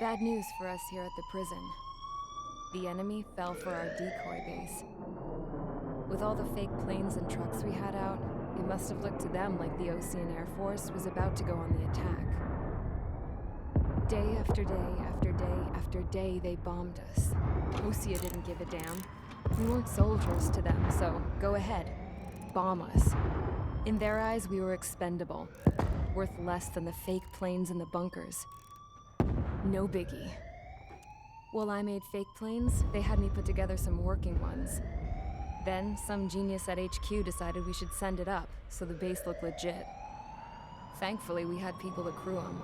Bad news for us here at the prison. The enemy fell for our decoy base. With all the fake planes and trucks we had out, it must have looked to them like the Osean Air Force was about to go on the attack. Day after day after day after day, they bombed us. Osea didn't give a damn. We weren't soldiers to them, so go ahead. Bomb us. In their eyes, we were expendable. Worth less than the fake planes in the bunkers. No biggie. While I made fake planes, they had me put together some working ones. Then, some genius at HQ decided we should send it up, so the base looked legit. Thankfully, we had people to crew them.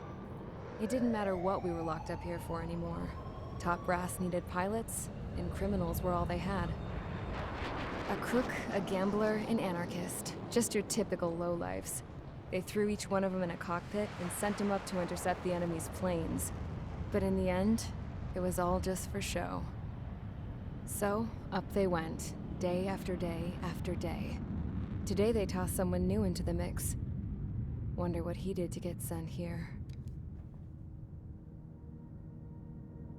It didn't matter what we were locked up here for anymore. Top brass needed pilots, and criminals were all they had. A crook, a gambler, an anarchist. Just your typical lowlifes. They threw each one of them in a cockpit and sent them up to intercept the enemy's planes. But in the end, it was all just for show. So, up they went, day after day after day. Today they tossed someone new into the mix. Wonder what he did to get sent here.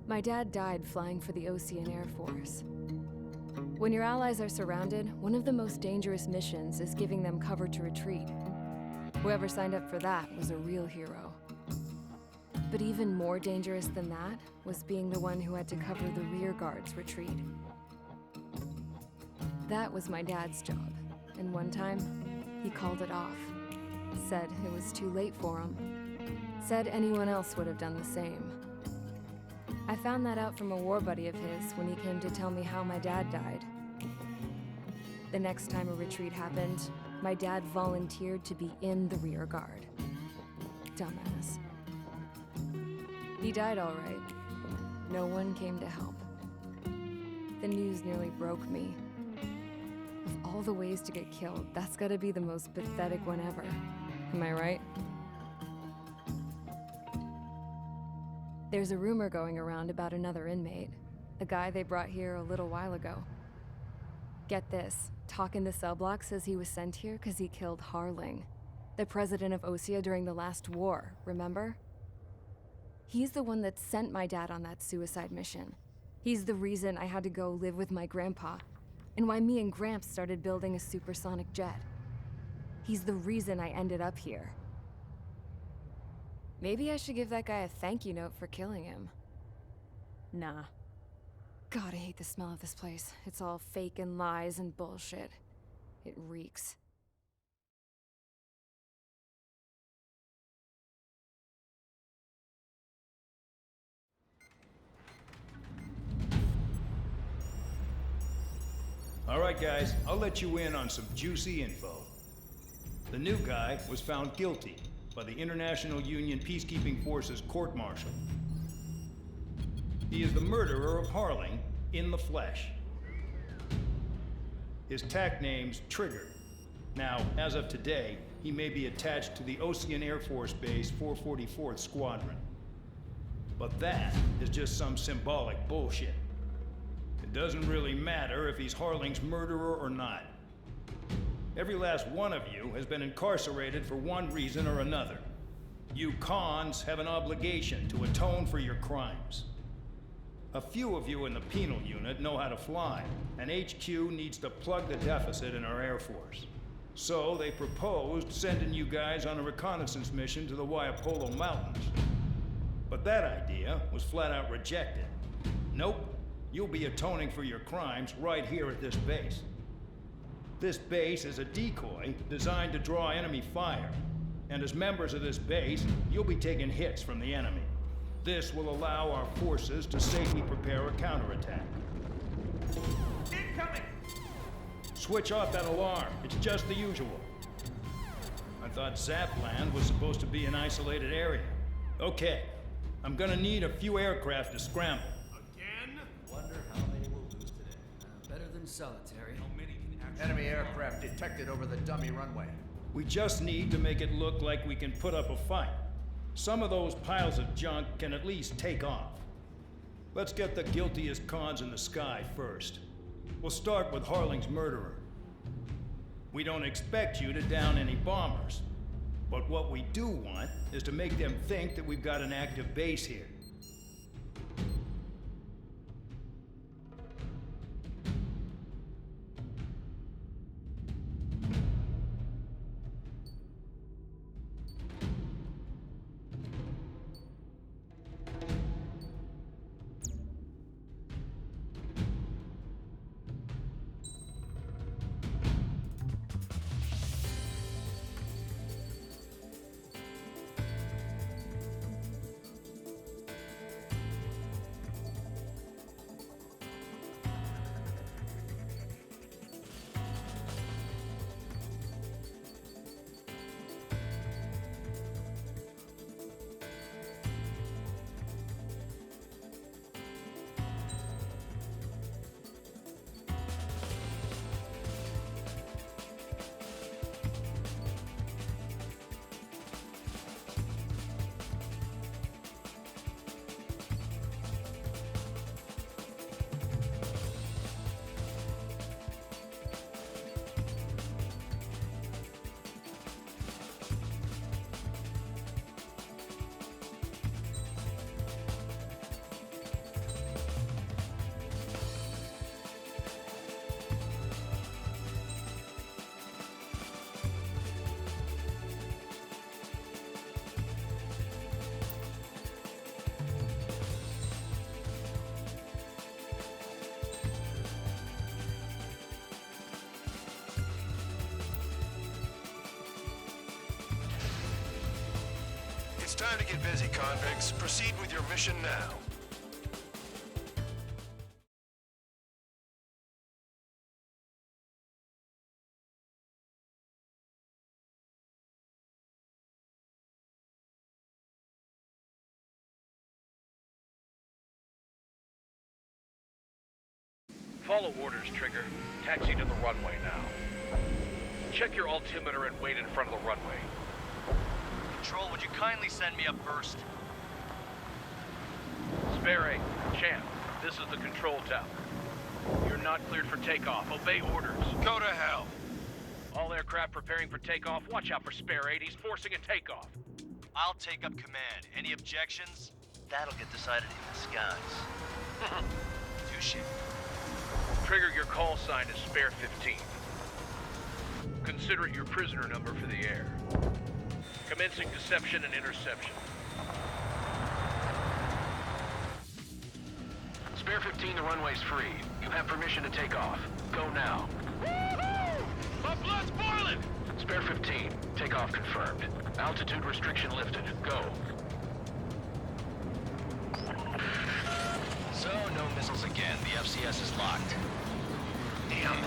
My dad died flying for the Osean Air Force. When your allies are surrounded, one of the most dangerous missions is giving them cover to retreat. Whoever signed up for that was a real hero. But even more dangerous than that was being the one who had to cover the rear guard's retreat. That was my dad's job, and one time, he called it off. Said it was too late for him. Said anyone else would have done the same. I found that out from a war buddy of his when he came to tell me how my dad died. The next time a retreat happened, my dad volunteered to be in the rear guard. Dumbass. He died all right. No one came to help. The news nearly broke me. Of all the ways to get killed, that's gotta be the most pathetic one ever. Am I right? There's a rumor going around about another inmate. A guy they brought here a little while ago. Get this, talk in the cell block says he was sent here because he killed Harling, the president of Osea during the last war, remember? He's the one that sent my dad on that suicide mission. He's the reason I had to go live with my grandpa, and why me and Gramps started building a supersonic jet. He's the reason I ended up here. Maybe I should give that guy a thank you note for killing him. Nah. God, I hate the smell of this place. It's all fake and lies and bullshit. It reeks. All right, guys, I'll let you in on some juicy info. The new guy was found guilty by the International Union Peacekeeping Forces court-martial. He is the murderer of Harling in the flesh. His tack name's Trigger. Now, as of today, he may be attached to the Osean Air Force Base 444th Squadron. But that is just some symbolic bullshit. It doesn't really matter if he's Harling's murderer or not. Every last one of you has been incarcerated for one reason or another. You cons have an obligation to atone for your crimes. A few of you in the penal unit know how to fly, and HQ needs to plug the deficit in our Air Force. So they proposed sending you guys on a reconnaissance mission to the Waiapolo Mountains. But that idea was flat out rejected. Nope, you'll be atoning for your crimes right here at this base. This base is a decoy designed to draw enemy fire, and as members of this base, you'll be taking hits from the enemy. This will allow our forces to safely prepare a counterattack. Incoming! Switch off that alarm. It's just the usual. I thought Zapland was supposed to be an isolated area. Okay, I'm gonna need a few aircraft to scramble. Again? Wonder how many we'll lose today. Better than solitary. How many can actually... Enemy aircraft detected over the dummy runway. We just need to make it look like we can put up a fight. Some of those piles of junk can at least take off. Let's get the guiltiest cons in the sky first. We'll start with Harling's murderer. We don't expect you to down any bombers, but what we do want is to make them think that we've got an active base here. It's time to get busy, convicts. Proceed with your mission now. Follow orders, Trigger. Taxi to the runway now. Check your altimeter and wait in front of the runway. Control, would you kindly send me up first? Spare 8, Champ, this is the control tower. You're not cleared for takeoff. Obey orders. Go to hell. All aircraft preparing for takeoff. Watch out for Spare 8. He's forcing a takeoff. I'll take up command. Any objections? That'll get decided in the skies. Touche. Trigger, your call sign is Spare 15. Consider it your prisoner number for the air. Commencing deception and interception. Spare 15, the runway's free. You have permission to take off. Go now. Woohoo! My blood's boiling! Spare 15, takeoff confirmed. Altitude restriction lifted. Go. So, no missiles again. The FCS is locked. Damn.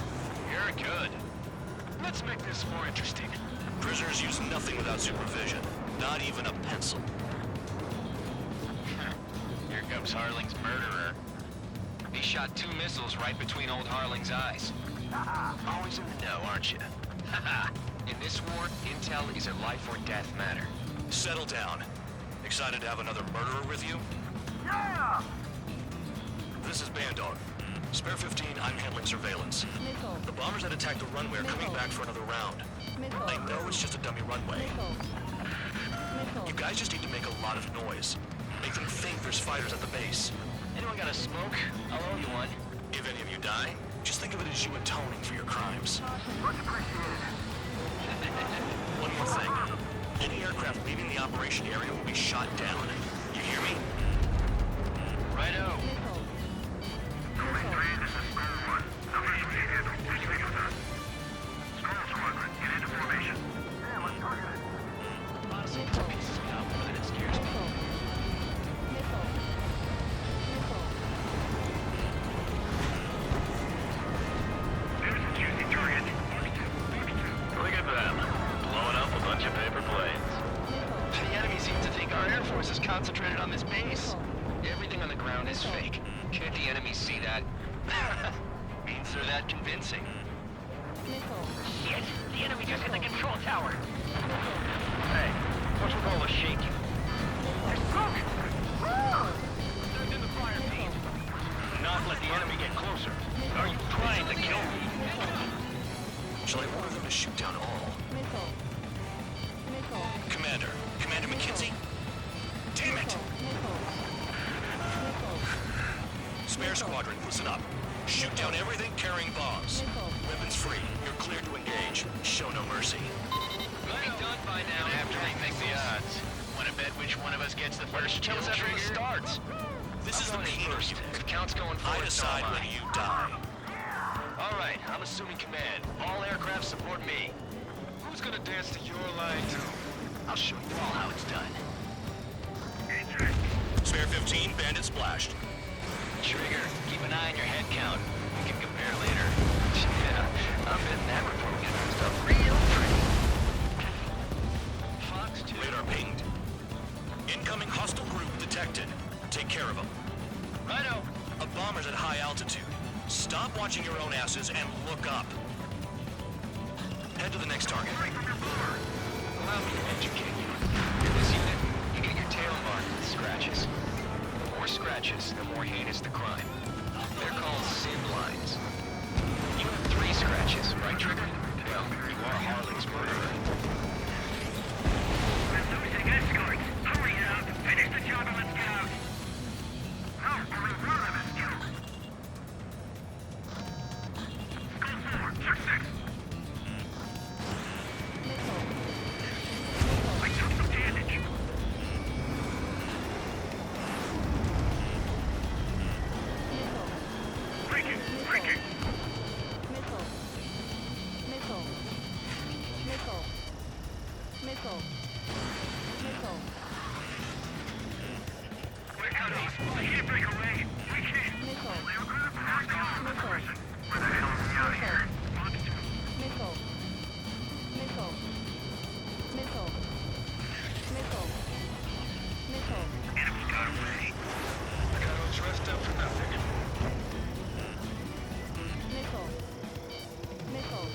You're good. Let's make this more interesting. Prisoners use nothing without supervision. Not even a pencil. Here comes Harling's murderer. He shot 2 missiles right between old Harling's eyes. Always in the know, aren't you? In this war, intel is a life or death matter. Settle down. Excited to have another murderer with you? Yeah! This is Bandog. Spare 15, I'm handling surveillance. Nickel. The bombers that attacked the runway are coming back for another round. Nickel. I know it's just a dummy runway. Nickel. You guys just need to make a lot of noise. Make them think there's fighters at the base. Anyone got a smoke? I'll owe you one. If any of you die, just think of it as you atoning for your crimes. Much appreciated. One more thing. Any aircraft leaving the operation area will be shot down. You hear me? Righto. Nickel. Domain 3, this is Squall 1. Numbers we handle. Please make us on. Squall Squadron, get into formation. Yeah, let's target it. Honestly, it pisses me off more than it scares me. Nickel. Nickel. There's a juicy target. Look at them. Blowing up a bunch of paper planes. The enemy seems to think our air force is concentrated on this base. Everything on the ground is fake. Can't the enemy see that? Means they're that convincing. Nickel. Shit! The enemy just hit the control tower! Hey, what's with all the shaking? There's smoke! They're in the fire feed. Not let the enemy get closer. Are you trying to kill me? Shall I order them to shoot down all? Nickel. Nickel. Commander McKenzie? Damn it! Nickel. Nickel. Spare squadron, listen up. Shoot down everything carrying bombs. Nickel. Weapons free. You're cleared to engage. Show no mercy. We'll be done by now after we make the odds. Wanna bet which one of us gets the first kills after it starts? This is the Peter first. unit. If count's going I forward, so decide am when I. you die. All right, I'm assuming command. All aircraft support me. Who's gonna dance to your line too? I'll show you all how it's done. Spare 15, bandit splashed. Trigger, keep an eye on your head count. We can compare later. Yeah, I'm betting that before we get this stuff real pretty. Fox 2. Radar pinged. Incoming hostile group detected. Take care of them. Righto. A bomber's at high altitude. Stop watching your own asses and look up. Head to the next target. Allow me to educate you. In this unit, you get your tail marked with scratches. The more scratches, the more heinous the crime. They're called sim lines. You have 3 scratches, right, Trigger? Well, you are Harling's murderer. We're losing escorts. Hurry up. Finish the job and let's get out. No, only one of us killed. Squall 4, check 6. I took some damage. Breaking, breaking. Nickel. Nickel. Nickel. Nickel. Nickel. We can't break away. We can't. Missile. They were gonna pass on the Missile. person. Where the hell are we out of here? Missile. Missile. Missile. Missile. Missile. Enemy got away. I got all dressed up for nothing. Missile. Missile.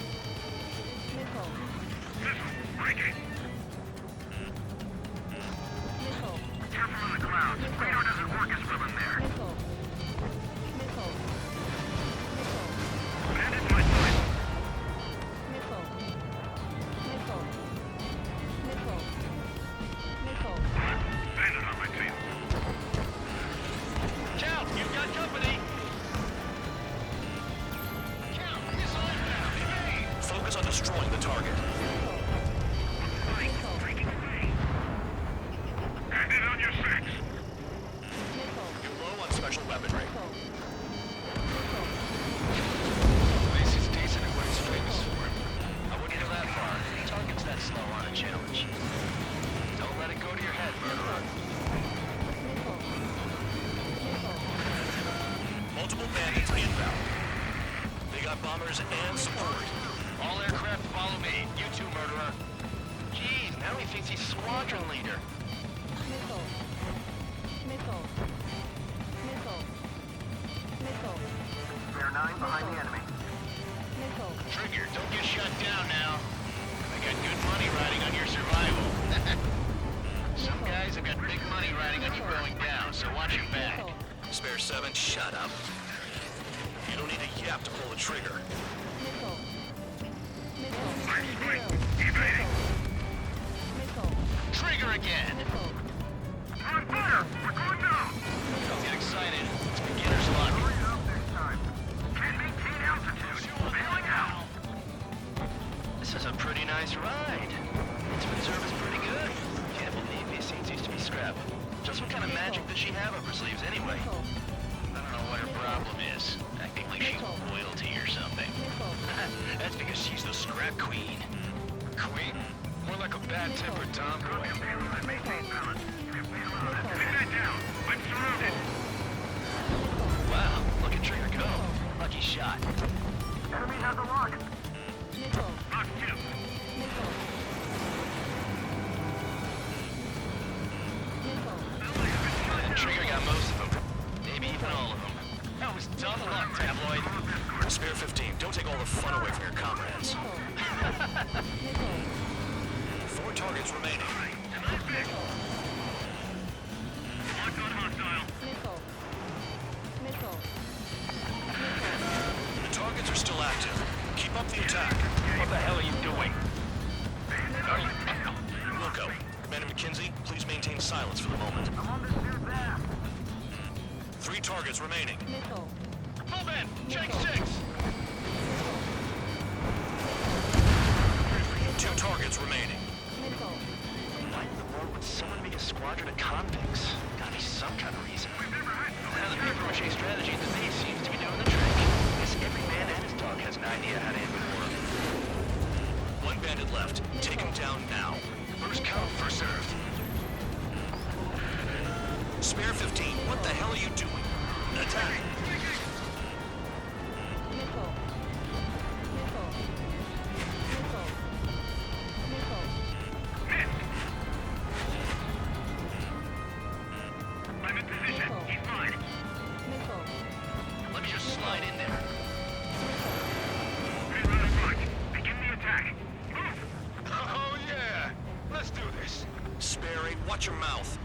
Missile. Missile. Break it. Missile. Careful in the clouds. Radar doesn't work as well in there. Missile. Missile. Missile. Bandit my sight. Missile. Missile. Missile. Missile. Bandit on my tail. Count, you've got company. Count, missile inbound. Evade. Focus on destroying the target. Breaking away. Bandit on your six. You're low on special weaponry. Place is decent at what he's famous for. I wouldn't go that far. Target's that slow on a challenge. Don't let it go to your head, murderer. Multiple bandits inbound. They got bombers and support. All aircraft follow me. You too, murderer. Jeez, now he thinks he's squadron leader. Missile. Missile. Missile. Missile. They're 9 behind the enemy. Missile. Trigger, don't get shut down now. I got good money riding on your survival. Some guys have got big money riding on you going down, so watch your back. Spare 7, shut up. You don't need a yap to pull the trigger. Missile. Missile. Right. Evading. Missile. Trigger again! Missile. We're on fire. We're going down. Don't get excited. It's beginner's luck. Hurry up this time. Can't maintain altitude. Bailing out. This is a pretty nice ride. Its reserve is pretty good. Can't believe these scenes used to be scrap. Just what kind of magic does she have up her sleeves anyway? Missile. I don't know what her problem is. Acting like she's royalty or something. Missile. That's because she's the scrap queen. Queen? More like a bad-tempered tomboy. Payload and maintain balance. If we allow that, pin that down. I'm surrounded. Wow, look at Trigger go. Lucky shot. Enemy has a lock. Missile. Lock 2. Missile. Missile. Trigger got most of them. Maybe even all of them. That was dumb luck, Tabloid. Spare 15, don't take all the fun away from your comrades. Missile. 4 targets remaining. Lock on hostile. Missile. Missile. The targets are still active. Keep up the attack. What the hell are you doing? Wilco, Commander McKenzie, please maintain silence for the moment. I'm on this dude's ass. 3 targets remaining. Missile. Move in! Check 6! 2 targets remaining. Missile. Why in the world would someone make a squadron of convicts? Gotta be some kind of reason. Now the paper-mache strategy in the base seems to be doing the trick. Guess every man and his dog has an idea how to end the war. 1 bandit left. Take him down now. First come, first served. Spare 15, what the hell are you doing? Attack! Missile. Missile. Missile. Missile. I'm in position. He's mine. Missile. Let me just slide in there. Payload approach. Begin the attack. Move. Oh yeah! Let's do this. Spare 8, watch your mouth.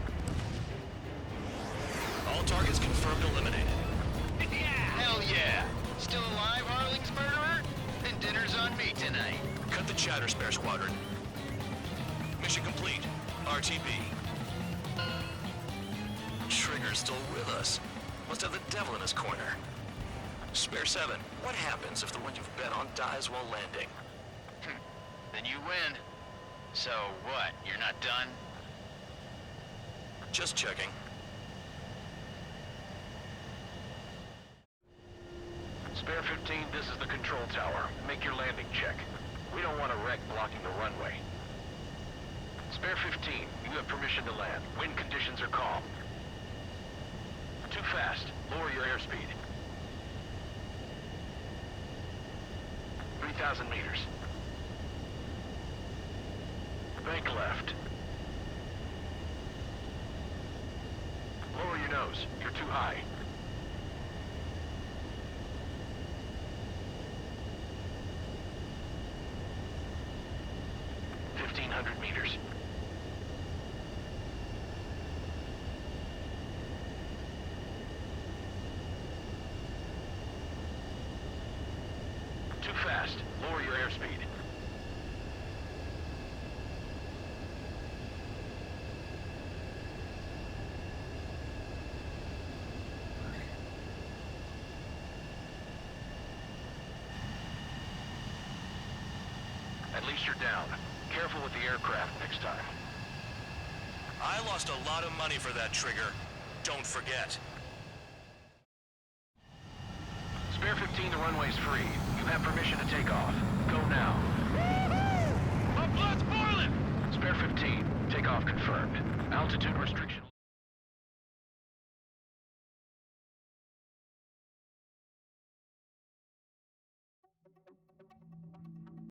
All targets confirmed eliminated. Hell yeah! Still alive, Harling's murderer? Then dinner's on me tonight. Cut the chatter, Spare Squadron. Mission complete. RTB. Trigger's still with us. Must have the devil in his corner. Spare 7, what happens if the one you've bet on dies while landing? Then you win. So what? You're not done? Just checking. Spare 15, this is the control tower. Make your landing check. We don't want a wreck blocking the runway. Spare 15, you have permission to land. Wind conditions are calm. Too fast. Lower your airspeed. 3,000 meters. Bank left. Lower your nose. You're too high. Meters. Too fast. Lower your airspeed. At least you're down. Careful with the aircraft next time. I lost a lot of money for that trigger. Don't forget. Spare 15, the runway's free. You have permission to take off. Go now. My blood's boiling! Spare 15, takeoff confirmed. Altitude restriction.